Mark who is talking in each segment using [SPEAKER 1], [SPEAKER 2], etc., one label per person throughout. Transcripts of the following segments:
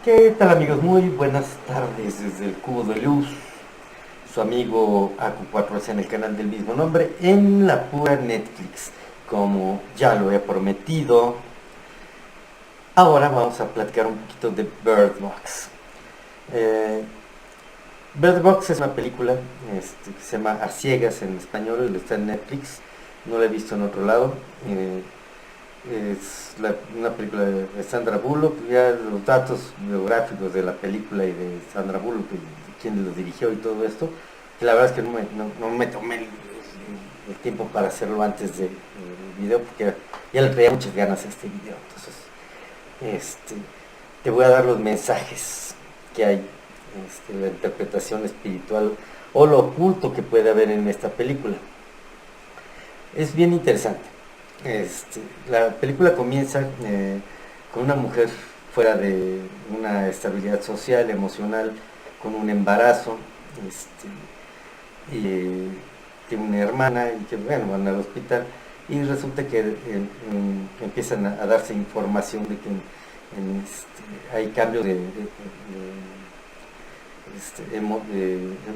[SPEAKER 1] ¿Qué tal, amigos? Muy buenas tardes desde el Cubo de Luz, su amigo AQ4S en el canal del mismo nombre, en la pura Netflix, como ya lo he prometido. Ahora vamos a platicar un poquito de Bird Box. Eh, Bird Box es una película que se llama A Ciegas en español, y está en Netflix, no la he visto en otro lado. Es una película de Sandra Bullock. Ya los datos biográficos de la película y de Sandra Bullock y quién lo dirigió y todo esto, que la verdad es que no me tomé el tiempo para hacerlo antes del video, porque ya le traía muchas ganas a este video. Entonces te voy a dar los mensajes que hay, la interpretación espiritual o lo oculto que puede haber en esta película. Es bien interesante. La película comienza con una mujer fuera de una estabilidad social, emocional, con un embarazo, y tiene una hermana y que bueno, van al hospital y resulta que empiezan a darse información de que hay cambios de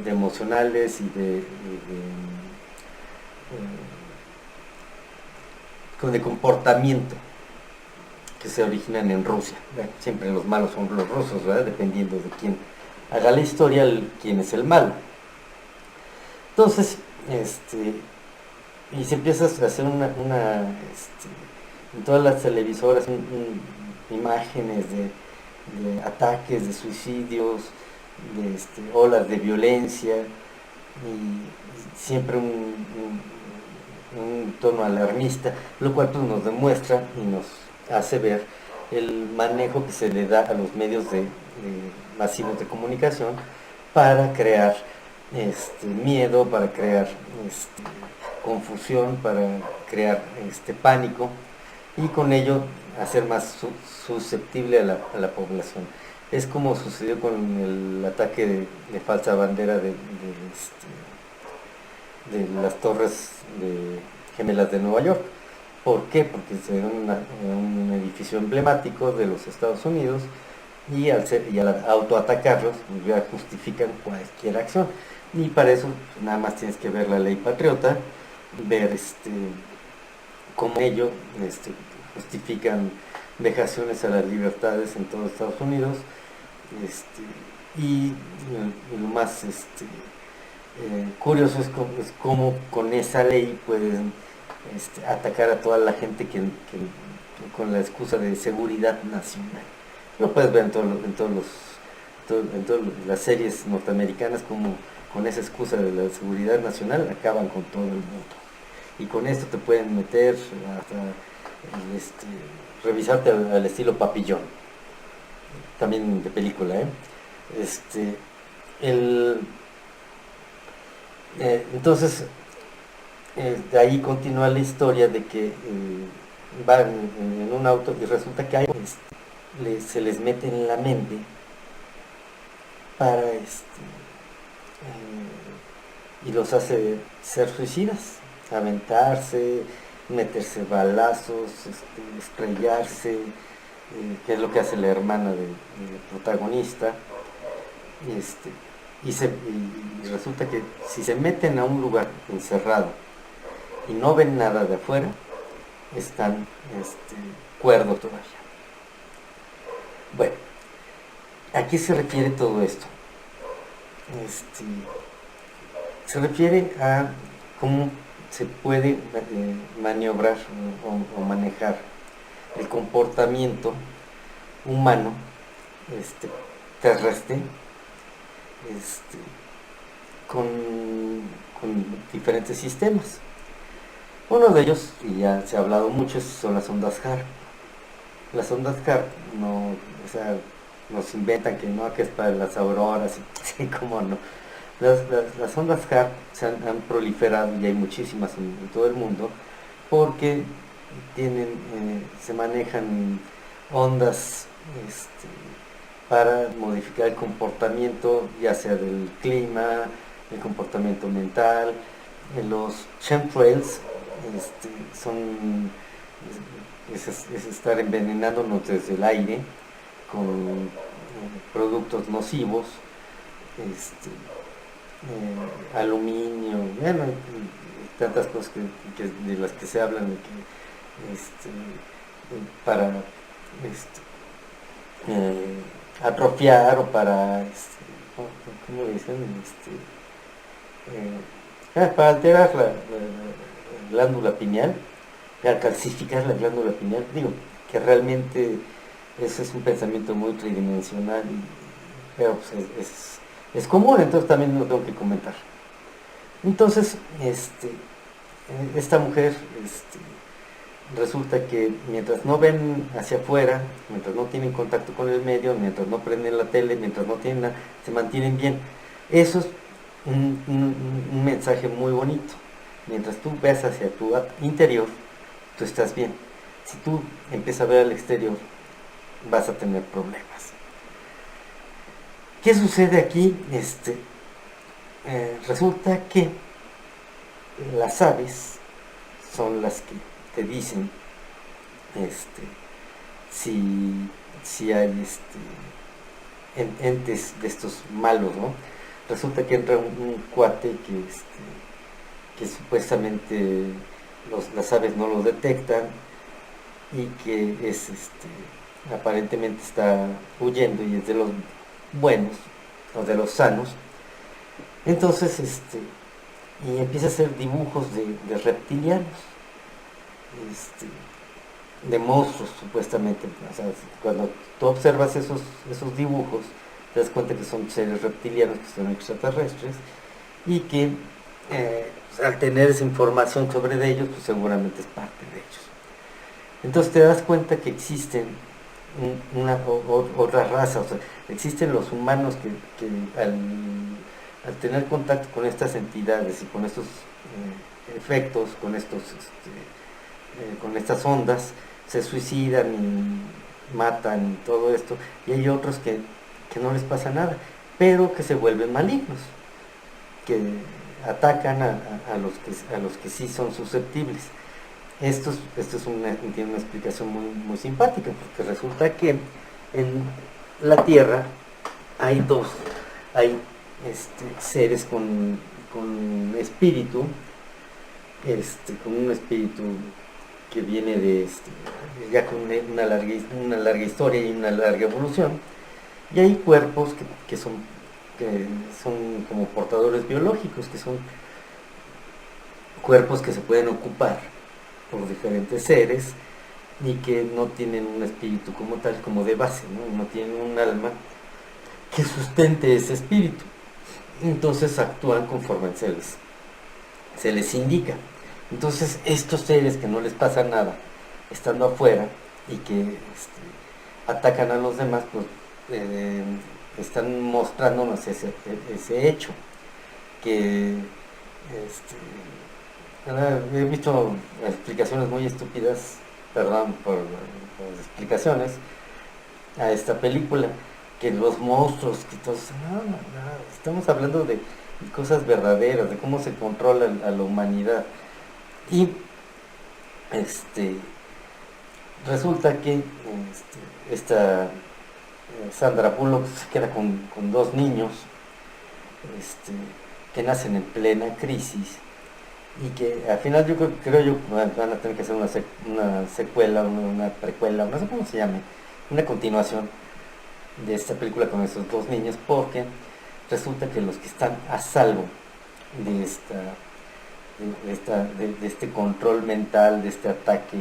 [SPEAKER 1] emocionales y de comportamiento que se originan en Rusia. Bueno, siempre los malos son los rusos, ¿verdad? Dependiendo de quién haga la historia, quién es el malo. Entonces, y se empieza a hacer en todas las televisoras, imágenes de ataques, de suicidios, de olas de violencia, y siempre un tono alarmista, lo cual pues, nos demuestra y nos hace ver el manejo que se le da a los medios masivos de comunicación para crear miedo, para crear confusión, para crear pánico y con ello hacer más susceptible a la población. Es como sucedió con el ataque de falsa bandera de las torres gemelas de Nueva York. ¿Por qué? Porque es un edificio emblemático de los Estados Unidos y al autoatacarlos pues ya justifican cualquier acción. Y para eso pues, nada más tienes que ver la ley patriota, ver cómo ellos justifican vejaciones a las libertades en todo Estados Unidos, y lo más curioso es cómo con esa ley pueden atacar a toda la gente que con la excusa de seguridad nacional. Lo puedes ver en todas las series norteamericanas, como con esa excusa de la seguridad nacional acaban con todo el mundo. Y con esto te pueden meter hasta revisarte al estilo Papillón, también de película, entonces de ahí continúa la historia de que van en un auto y resulta que se les mete en la mente para y los hace ser suicidas, aventarse, meterse balazos, estrellarse, que es lo que hace la hermana del protagonista. Y resulta que si se meten a un lugar encerrado y no ven nada de afuera, están cuerdos todavía. Bueno, ¿a qué se refiere todo esto? Se refiere a cómo se puede maniobrar o manejar el comportamiento humano terrestre con diferentes sistemas. Uno de ellos, y ya se ha hablado mucho, son las ondas HARP. Las ondas HARP nos inventan que es para las auroras, y cómo no. Las ondas HARP han proliferado y hay muchísimas en todo el mundo porque se manejan ondas para modificar el comportamiento, ya sea del clima, el comportamiento mental. Los chemtrails es estar envenenándonos desde el aire con productos nocivos, aluminio, bueno, tantas cosas de las que se hablan de que para atrofiar o para, ¿cómo le dicen? Para alterar la glándula pineal, para calcificar la glándula pineal. Digo que realmente ese es un pensamiento muy tridimensional, pero pues es común, entonces también lo tengo que comentar. Entonces, esta mujer, resulta que mientras no ven hacia afuera, mientras no tienen contacto con el medio, mientras no prenden la tele, mientras no tienen nada, se mantienen bien. Eso es un mensaje muy bonito. Mientras tú ves hacia tu interior, tú estás bien. Si tú empiezas a ver al exterior, vas a tener problemas. ¿Qué sucede aquí? Resulta que las aves son las que te dicen si hay entes de estos malos, ¿no? Resulta que entra un cuate que supuestamente las aves no lo detectan y que aparentemente está huyendo y es de los buenos o de los sanos. Entonces y empieza a hacer dibujos de reptilianos, de monstruos supuestamente. O sea, cuando tú observas esos dibujos, te das cuenta que son seres reptilianos, que son extraterrestres, y que al tener esa información sobre ellos, pues seguramente es parte de ellos. Entonces te das cuenta que existen otra raza, o sea, existen los humanos que al tener contacto con estas entidades y con estos efectos, con estas ondas, se suicidan y matan y todo esto, y hay otros que no les pasa nada, pero que se vuelven malignos, que atacan a los que sí son susceptibles. Esto tiene una explicación muy simpática, porque resulta que en la Tierra hay seres con espíritu, con un espíritu que viene ya con una larga historia y una larga evolución, y hay cuerpos que son como portadores biológicos, que son cuerpos que se pueden ocupar por diferentes seres y que no tienen un espíritu como tal, como de base, no tienen un alma que sustente ese espíritu. Entonces actúan conforme se les indica. Entonces estos seres que no les pasa nada estando afuera y que atacan a los demás, pues están mostrándonos ese hecho, que he visto explicaciones muy estúpidas, perdón por las explicaciones, a esta película, que los monstruos, que todos, no, estamos hablando de cosas verdaderas, de cómo se controla a la humanidad. Y resulta que esta Sandra Bullock se queda con dos niños que nacen en plena crisis y que al final creo yo van a tener que hacer una secuela, una precuela, no sé cómo se llame, una continuación de esta película con esos dos niños, porque resulta que los que están a salvo de este control mental, de este ataque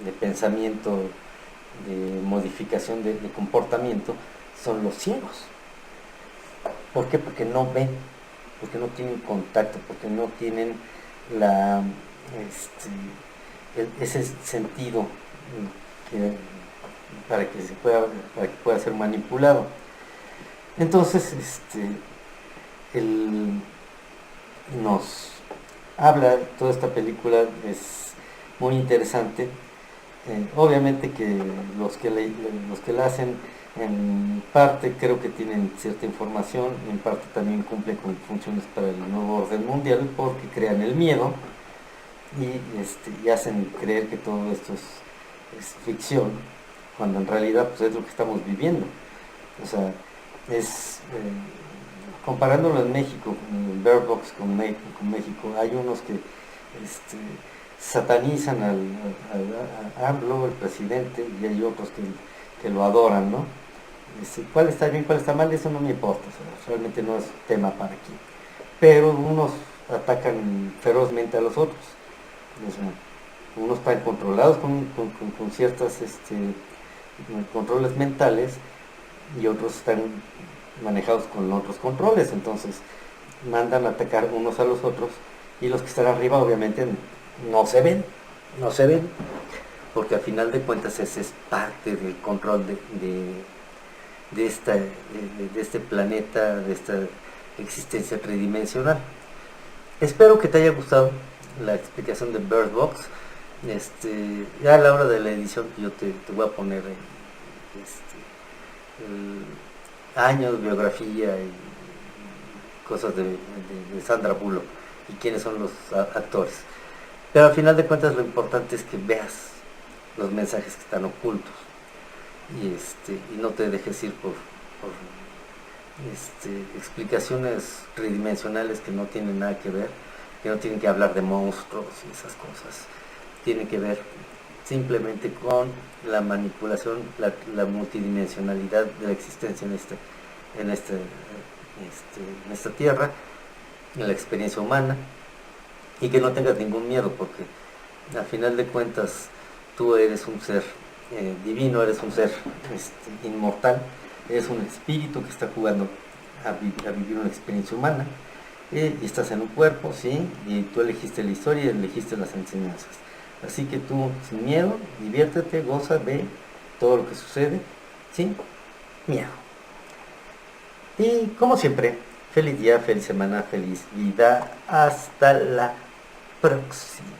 [SPEAKER 1] de pensamiento, de modificación de comportamiento, son los ciegos. ¿Por qué? Porque no ven, porque no tienen contacto, porque no tienen ese sentido para que pueda ser manipulado. Entonces nos habla, toda esta película es muy interesante. Obviamente que los que la hacen en parte creo que tienen cierta información, en parte también cumplen con funciones para el nuevo orden mundial, porque crean el miedo y hacen creer que todo esto es ficción, cuando en realidad pues, es lo que estamos viviendo. O sea, es comparándolo en México, con Bird Box con México, hay unos que este, satanizan a AMLO, el presidente, y hay otros que lo adoran, ¿no? ¿Cuál está bien, cuál está mal? Eso no me importa, o sea, realmente no es tema para aquí. Pero unos atacan ferozmente a los otros. O sea, unos están controlados con ciertas controles mentales y otros están manejados con otros controles, entonces mandan a atacar unos a los otros y los que están arriba obviamente no se ven, porque al final de cuentas ese es parte del control de este planeta, de esta existencia tridimensional. Espero que te haya gustado la explicación de Bird Box. Ya a la hora de la edición yo te voy a poner años, biografía y cosas de Sandra Bullock y quiénes son los actores. Pero al final de cuentas lo importante es que veas los mensajes que están ocultos y no te dejes ir por explicaciones tridimensionales que no tienen nada que ver, que no tienen que hablar de monstruos y esas cosas. Tienen que ver simplemente con la manipulación, la multidimensionalidad de la existencia en esta tierra, en la experiencia humana, y que no tengas ningún miedo, porque al final de cuentas tú eres un ser divino, eres un ser inmortal, eres un espíritu que está jugando a vivir una experiencia humana, y estás en un cuerpo, ¿sí? Y tú elegiste la historia y elegiste las enseñanzas. Así que tú, sin miedo, diviértete, goza, ve todo lo que sucede, sin miedo. Y como siempre, feliz día, feliz semana, feliz vida. Hasta la próxima.